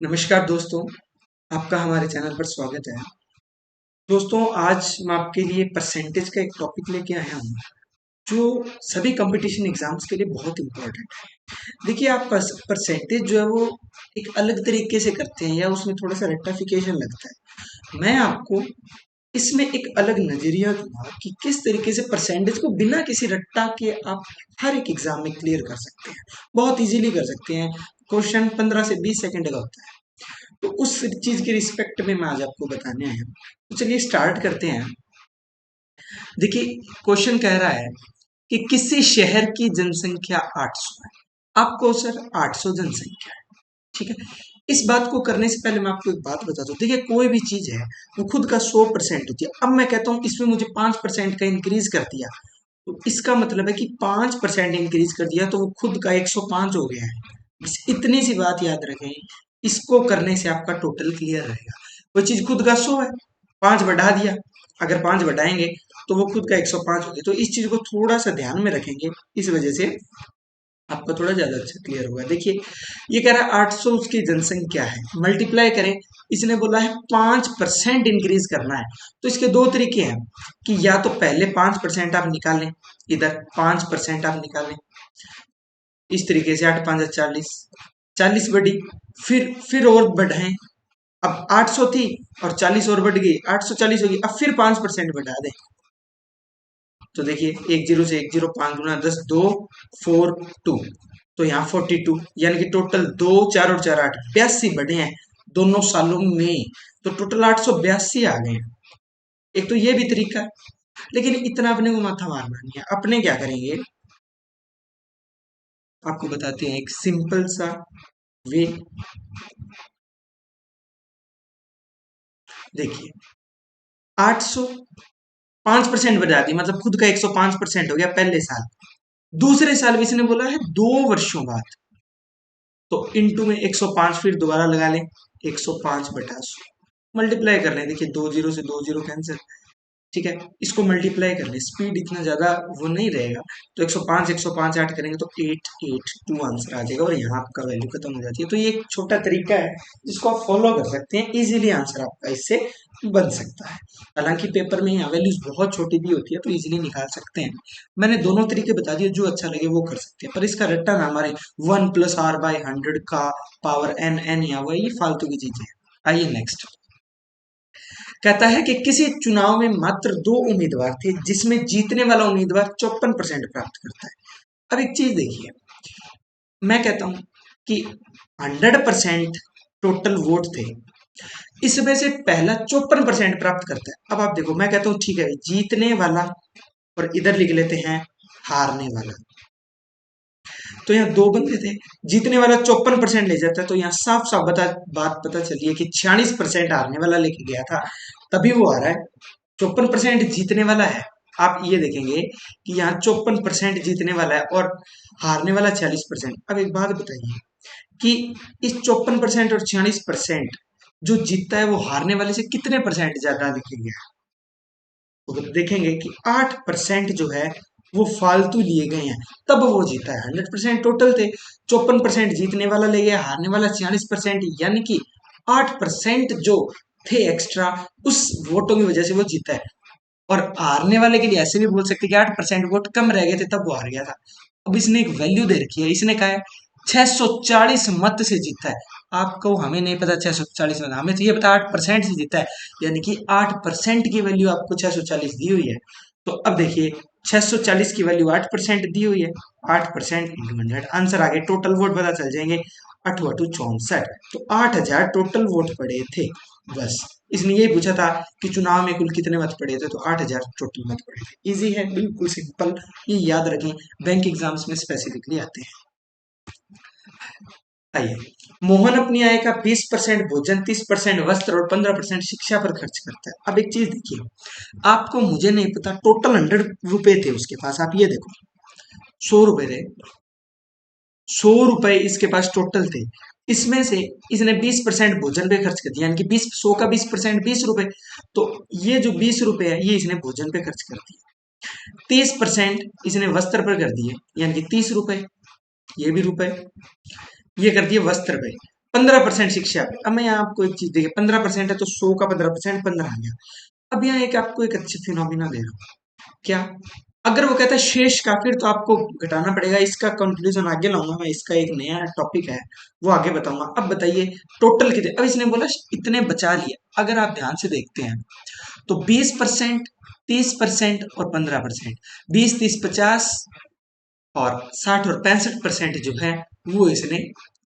नमस्कार दोस्तों, आपका हमारे चैनल पर स्वागत है। दोस्तों, आज मैं आपके लिए परसेंटेज का एक टॉपिक लेके आया हूँ, जो सभी कंपटीशन एग्जाम्स के लिए बहुत इम्पोर्टेंट है। देखिए, आप परसेंटेज जो है वो एक अलग तरीके से करते हैं या उसमें थोड़ा सा रेक्टिफिकेशन लगता है। मैं आपको इसमें एक अलग नजरिया दूंगा कि किस तरीके से परसेंटेज को बिना किसी रट्टा के आप हर एक एग्जाम में क्लियर कर सकते हैं। बहुत इजीली कर सकते हैं। क्वेश्चन 15 से 20 सेकंड का होता है। तो उस चीज के रिस्पेक्ट में मैं आज आपको बताने आया हूँ। तो चलिए स्टार्ट करते हैं। देखिए, क्वेश्चन कह रहा है कि किसी शहर की जनसंख्या 800 है। आपको सर 800 जनसंख्या है, ठीक है। इस बात को करने से पहले मैं आपको एक बात बता दूं। देखिए, कोई भी चीज है वो खुद का 100% होती है। अब मैं कहता हूँ इसमें मुझे 5% का इंक्रीज कर दिया, तो इसका मतलब है कि 5% इंक्रीज कर दिया तो वो खुद का 105 हो गया है। बस इतनी सी बात याद रखें। इसको करने से आपका टोटल क्लियर रहेगा। वो चीज खुद का 100 है, 5 बढ़ा दिया। अगर 5 बढ़ाएंगे तो वो खुद का 105 हो गया। तो इस चीज को थोड़ा सा ध्यान में रखेंगे, इस वजह से आपका थोड़ा ज्यादा अच्छा क्लियर होगा। देखिए, ये कह रहा है 800 उसकी जनसंख्या है, मल्टीप्लाई करें। इसने बोला है 5% इंक्रीज करना है। तो इसके दो तरीके हैं कि या तो पहले 5% आप निकालें, इधर 5% आप निकालें, इस तरीके से 8 5 40, 40 बढ़ी, फिर और बढ़ाएं। अब 800 थी और 40 और बढ़ गई, 840 होगी। अब फिर 5% बढ़ा दें। तो देखिए, एक जीरो से एक जीरो, 5 गुना 10, 2 4 2, तो यहाँ 42, यानी कि टोटल 2 4 और 4 8, 82 बढ़े हैं दोनों सालों में। तो टोटल 882 आ गए हैं। एक तो ये भी तरीका है, लेकिन इतना अपने को माथा मारना नहीं है। अपने क्या करेंगे, आपको बताते हैं एक सिंपल सा वे। देखिए, 800 5% बढ़ा दी, मतलब खुद का 105% हो गया पहले साल। दूसरे साल भी इसने बोला है 2 वर्षों बाद, तो इनटू में 105 फिर दोबारा लगा लें। 105/100 मल्टीप्लाई कर लें। देखिए, 2 जीरो से 2 जीरो कैंसिल, ठीक है। इसको मल्टीप्लाई कर ले, स्पीड इतना ज्यादा वो नहीं रहेगा। तो 105 8 करेंगे तो 882 आंसर आ जाएगा और यहाँ आपका वैल्यू खत्म हो जाती है। तो ये एक छोटा तरीका है जिसको आप फॉलो कर सकते हैं। इजीली आंसर आपका इससे बन सकता है। हालांकि पेपर में यहाँ वैल्यूज बहुत छोटी भी होती है, तो इजीली निकाल सकते हैं। मैंने दोनों तरीके बता दिए, जो अच्छा लगे वो कर सकते हैं, पर इसका रट्टा ना हमारे 1+r/100 का पावर n या हुआ, ये फालतू की चीजें हैं। आइए नेक्स्ट। कहता है कि किसी चुनाव में मात्र 2 उम्मीदवार थे, जिसमें जीतने वाला उम्मीदवार 54% प्राप्त करता है। अब एक चीज देखिए, मैं कहता हूं कि 100% टोटल वोट थे, इसमें से पहला 54% प्राप्त करता है। अब आप देखो, मैं कहता हूं ठीक है, जीतने वाला, और इधर लिख लेते हैं हारने वाला। तो यहाँ दो बंदे थे, जीतने वाला 54% ले जाता है, तो यहाँ साफ साफ बात पता चली है कि 46% हारने वाला लेके गया था, तभी वो आ रहा है। 54% जीतने वाला है। आप ये देखेंगे कि यहाँ 54% जीतने वाला है और हारने वाला 46%। अब एक बात बताइए कि इस 54% और 46% जो जीतता है वो हारने वाले से कितने परसेंट ज्यादा दिखेंगे। तो देखेंगे कि 8% जो है वो फालतू लिए गए हैं, तब वो जीता है। 100% टोटल थे, 54% जीतने वाला ले गया, हारने वाला 46%, यानी कि 8% जो थे एक्स्ट्रा, उस वोटों की वजह से वो जीता है। और हारने वाले के लिए ऐसे भी बोल सकते हैं कि 8% वोट कम रह गए थे, तब वो हार गया था। अब इसने एक वैल्यू दे रखी है, इसने कहा है 640 मत से जीता है। आपको, हमें नहीं पता 640 मत, हमें तो ये पता 8% से जीता है, यानी कि 8% की वैल्यू आपको 640 दी हुई है। तो अब देखिए, 640 की वैल्यू 8% दी हुई है, 8% इंटू 100, आंसर आ गए। टोटल वोट पता चल जाएंगे, 8 8 64, तो 8000 टोटल वोट पड़े थे। बस, इसने ये पूछा था कि चुनाव में कुल कितने मत पड़े थे, तो 8000 टोटल मत पड़े थे। इजी है, बिल्कुल सिंपल, ये याद रखें, बैंक एग्जाम्स में स्पेसिफिकली आते हैं। आइए, मोहन अपनी आय का 20% भोजन, 30% वस्त्र और 15% शिक्षा पर खर्च करता है। अब एक चीज देखिए, आपको, मुझे नहीं पता, टोटल 100 रुपए थे उसके पास। आप ये देखो, 100 रुपए थे, 100 रुपए इसके पास टोटल थे। इसमें से इसने 20% भोजन पे खर्च कर दिया, यानी कि 100 का 20% 20 रुपए। तो ये जो 20 रुपए है, ये इसने भोजन पे खर्च कर दिया। 30% इसने वस्त्र पर कर दिए, यानी कि 30 रुपए, ये भी रुपए, ये कर दिए वस्त्र पे। 15% शिक्षा पे। अब मैं यहाँ आपको एक चीज देखिए, 15% है तो 100 का 15% 15 आ गया। अब यहाँ एक आपको एक अच्छी फिनोमिना दे रहा हूँ, क्या, अगर वो कहता है शेष का, फिर तो आपको घटाना पड़ेगा। इसका कंक्लूजन आगे लाऊंगा मैं, इसका एक नया टॉपिक है वो आगे बताऊंगा। अब बताइए टोटल कितने, अब इसने बोला इतने बचा लिए। अगर आप ध्यान से देखते हैं तो 20%, 30% और 15%, 20, 30, 50 और 60 और 65% जो है वो इसने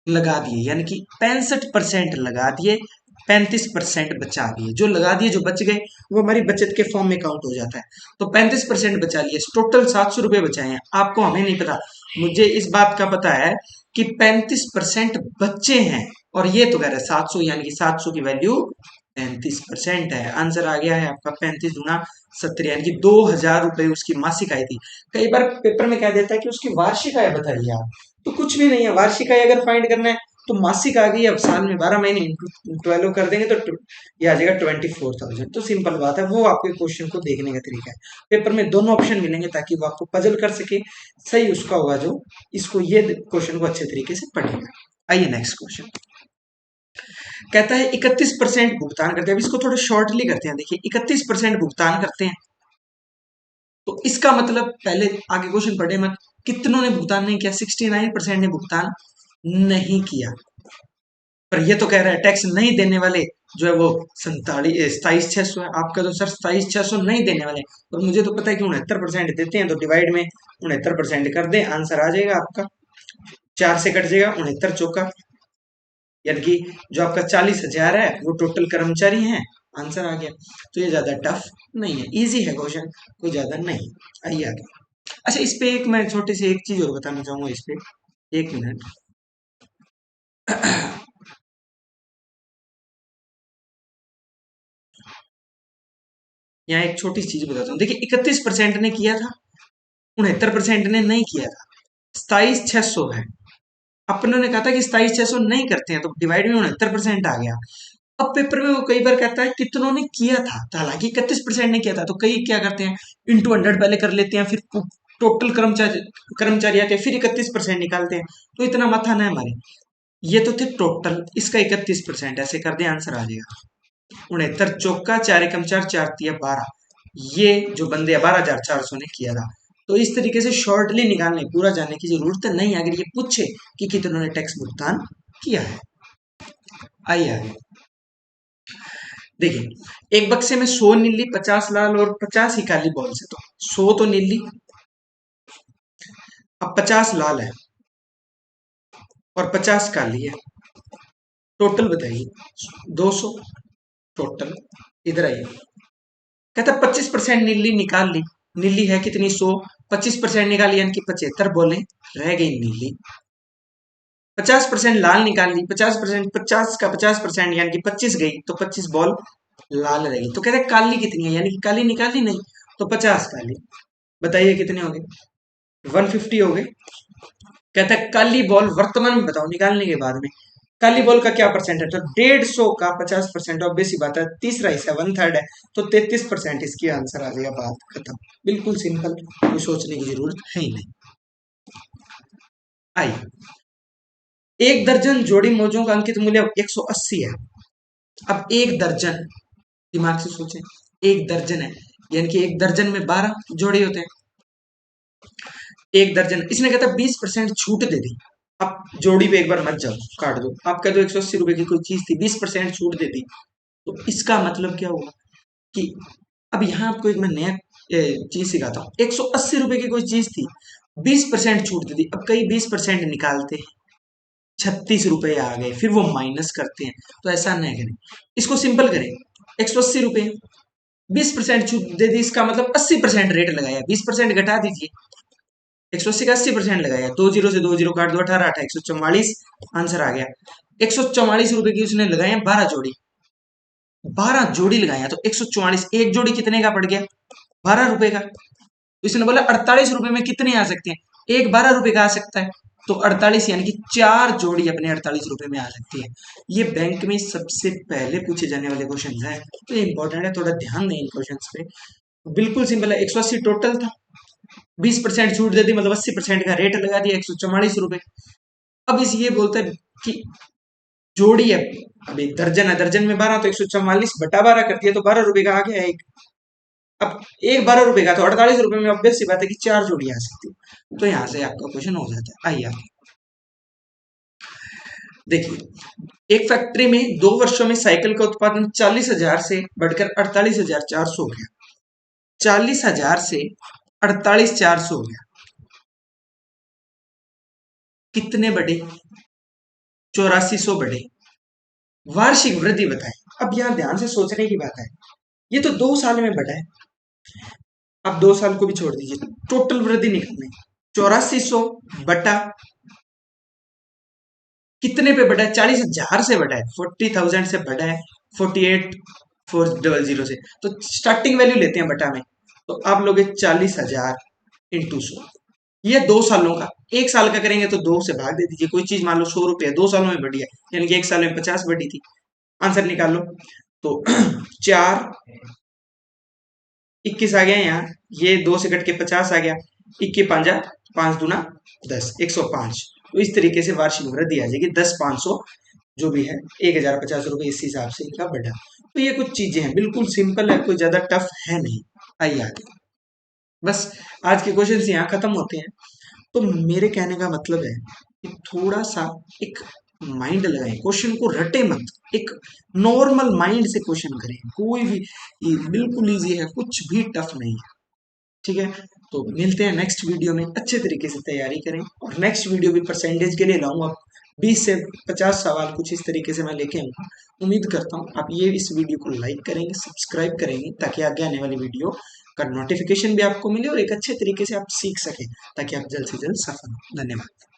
लगा दिए, यानी कि 65% लगा दिए, 35% बचा दिए। जो लगा दिए, जो बच गए, वो हमारी बचत के फॉर्म में काउंट हो जाता है। तो 35% बचा लिए, टोटल 700 रुपए बचाए हैं। आपको, हमें नहीं पता, मुझे इस बात का पता है कि 35% बच्चे हैं, और ये तो कह रहा है 700, यानी कि 700 की वैल्यू 35% है। आंसर आ गया है आपका 35 गुना 70, यानी कि 2000 रुपए उसकी मासिक आय थी। कई बार पेपर में कह देता है कि उसकी वार्षिक आय बताइए आप, तो कुछ भी नहीं है। वार्षिक आय अगर फाइंड करना है तो मासिक आ गई, अब साल में 12 महीने इंटू 12 कर देंगे तो ये आ जाएगा 24,000। तो सिंपल बात है, वो आपके क्वेश्चन को देखने का तरीका है। पेपर में दोनों ऑप्शन मिलेंगे ताकि वो आपको पजल कर सके। सही उसका होगा जो इसको ये क्वेश्चन को अच्छे तरीके से पढ़ेगा। आइए नेक्स्ट क्वेश्चन। कहता है 31% भुगतान करते हैं। अब इसको थोड़ा शॉर्टली करते हैं। देखिए 31% भुगतान करते हैं, तो इसका मतलब, पहले आगे क्वेश्चन पढ़े मत, कितनों ने भुगतान नहीं किया? 69% ने भुगतान नहीं किया। पर ये तो कह रहा है टैक्स नहीं देने वाले जो है वो 27,600 है। आपका तो सर 27,600 नहीं देने वाले, और मुझे तो पता है कि 69% देते हैं, तो डिवाइड में 69% कर दें, आंसर आ जाएगा आपका। 4 से कट जाएगा 69 चौका, यानी कि जो आपका 40,000 है वो टोटल कर्मचारी हैं। आंसर आ गया। तो ये ज्यादा टफ नहीं है, इजी है क्वेश्चन, कोई ज्यादा नहीं। आइए आगे। अच्छा, इस पे एक मैं छोटी सी एक चीज और बताना चाहूंगा इस पे, एक मिनट। यहाँ एक छोटी चीज बताता हूँ। देखिए 31% ने किया था, 69% ने नहीं किया था, 27,600 है। अपनों ने कहा था कि 27,600 नहीं करते हैं, तो डिवाइड में 69% आ गया। अब पेपर में वो कई बार कहता है कितनों ने किया था, तो हालांकि 31% ने किया था, तो कई क्या करते हैं, इंटू 100 पहले कर लेते हैं, फिर टोटल कर्मचारी कर्मचारी आते हैं, फिर 31% निकालते हैं। तो इतना माथा ना हमारे, ये तो थे टोटल, इसका 31% ऐसे कर दे, आंसर आ जाएगा 69 चौका 4 एकम 4, 4 तिया 12। ये जो बंदे 12,400 ने किया था। तो इस तरीके से शॉर्टली निकालने, पूरा जानने की जरूरत नहीं है, अगर ये पूछे कि कितनों ने टैक्स भुगतान किया है। आइए आगे। देखिए एक बक्से में 100 नीली, 50 लाल और 50 ही काली बॉल से, तो 100 तो नीली, अब 50 लाल है और 50 काली है। टोटल बताइए, 200 टोटल। इधर आइए, कहता 25% नीली निकाल ली। नीली है कितनी? 100। 25% निकाली यानी कि 75 बोले, रह गई नीली। 50% लाल निकाल ली, 50%, 50 का 50% यानी कि 25 गई, तो 25 बॉल लाल रहेगी। तो कहते हैं काली कितनी है, यानी कि काली निकाली नहीं, तो 50 काली। बताइए कितने हो गए? 150 हो गए। कहता है काली बॉल वर्तमान में बताओ, निकालने के बाद में काली बॉल का क्या परसेंट है, तो 150 का 50%, और बेसी बात है, तीसरा हिस्सा 1/3 है, तो 33% इसकी आंसर आ जाएगा। बात खत्म, बिल्कुल सिंपल, कोई सोचने की जरूरत है ही नहीं। आई, एक दर्जन जोड़ी मोजों का अंकित मूल्य 180 है। अब एक दर्जन, दिमाग से सोचें, एक दर्जन है, यानी कि एक दर्जन में 12 जोड़ी होते हैं। एक दर्जन, इसने कहता 20% छूट दे दी। आप जोड़ी पे एक बार मत जाओ, काट दो। आप कह दो 180 रुपए की कोई चीज थी, 20% छूट दे दी, तो इसका मतलब क्या हुआ कि, अब यहाँ आपको एक मैं नया चीज सिखाता हूँ। 180 रुपए की कोई चीज थी, 20% छूट दे दी। अब कई 20% निकालते हैं, 36 रुपए आ गए, फिर वो माइनस करते हैं। तो ऐसा नहीं करें, इसको सिंपल करें। 180 रुपए, 20% छूट दे दी, इसका मतलब 80% रेट लगाया, 20% घटा दीजिए, 180 का 80% लगाया, 2 जीरो से 2 जीरो काट दो, 18 8 144, आंसर आ गया। 144 रुपए की उसने लगाए 12 जोड़ी, 12 जोड़ी लगाया, तो 144, एक जोड़ी कितने का पड़ गया? 12 रुपए का। तो इसने बोला 48 रुपए में कितने आ सकते हैं? एक 12 रुपए का आ सकता है, तो 48 यानी कि 4 जोड़ी अपने 48 रुपए में आ सकती है। ये बैंक में सबसे पहले पूछे जाने वाले क्वेश्चन है, तो ये इंपॉर्टेंट है, थोड़ा ध्यान दें इन क्वेश्चन पे। बिल्कुल सिंपल है, 180 टोटल था, 20% छूट दे दी, मतलब 80% का रेट लगा दिया, 144 रुपए। अब इस ये बोलता है कि जोड़ी है, अब एक दर्जन है, दर्जन में 12 तो 144 बटा 12 कर दिया तो 12 रुपए का आ गया एक। अब एक 12 रुपए का तो 48 रुपए में ऑब्वियस सी बात है कि 4 जोड़ी आ सकती है, तो यहाँ से आपका क्वेश्चन हो जाता है। आइए आगे देखिए, एक फैक्ट्री में 2 वर्षों में साइकिल का उत्पादन 40,000 से बढ़कर 48,400 हो गया। 40,000 से 48,400 हो गया, कितने बढ़े? 8400 बढ़े। वार्षिक वृद्धि बताए। अब यहाँ ध्यान से सोचने की बात है, ये तो 2 साल में बढ़ा है। अब 2 साल को भी छोड़ दीजिए, टोटल वृद्धि निकलने 8400 बटा कितने पे बढ़ा है? 40,000 से बढ़ा है, 40,000 से बढ़ा है 48,400 से। तो स्टार्टिंग वैल्यू लेते हैं बटा में, तो आप लोगे 40,000 इंटू 100। ये 2 सालों का, 1 साल का करेंगे तो 2 से भाग दे दीजिए। कोई चीज मान लो 100 रुपये 2 सालों में बढ़ी है, यानी कि 1 साल में 50 बढ़ी थी। आंसर निकाल लो। तो 4 21 आ गया यहाँ, ये 2 से कट के 50 आ गया, 21 पांजा 5 दूना 10, 105। तो इस तरीके से वार्षिक वृद्धि आ जाएगी 10,500 जो भी है 1,050 रुपये, इस हिसाब से इनका बढ़ा। तो ये कुछ चीजें हैं, बिल्कुल सिंपल है, कोई ज्यादा टफ है नहीं। आइए आगे, बस आज के क्वेश्चन यहाँ खत्म होते हैं। तो मेरे कहने का मतलब है कि थोड़ा सा एक माइंड लगाएं, क्वेश्चन को रटे मत, एक नॉर्मल माइंड से क्वेश्चन करें। कोई भी बिल्कुल इजी है, कुछ भी टफ नहीं है, ठीक है। तो मिलते हैं नेक्स्ट वीडियो में, अच्छे तरीके से तैयारी करें। और नेक्स्ट वीडियो भी परसेंटेज के लिए लाऊंगा, 20 से 50 सवाल कुछ इस तरीके से मैं लेके आऊंगा। उम्मीद करता हूँ आप ये इस वीडियो को लाइक करेंगे, सब्सक्राइब करेंगे, ताकि आगे आने वाली वीडियो का नोटिफिकेशन भी आपको मिले और एक अच्छे तरीके से आप सीख सकें, ताकि आप जल्द से जल्द सफल हो। धन्यवाद।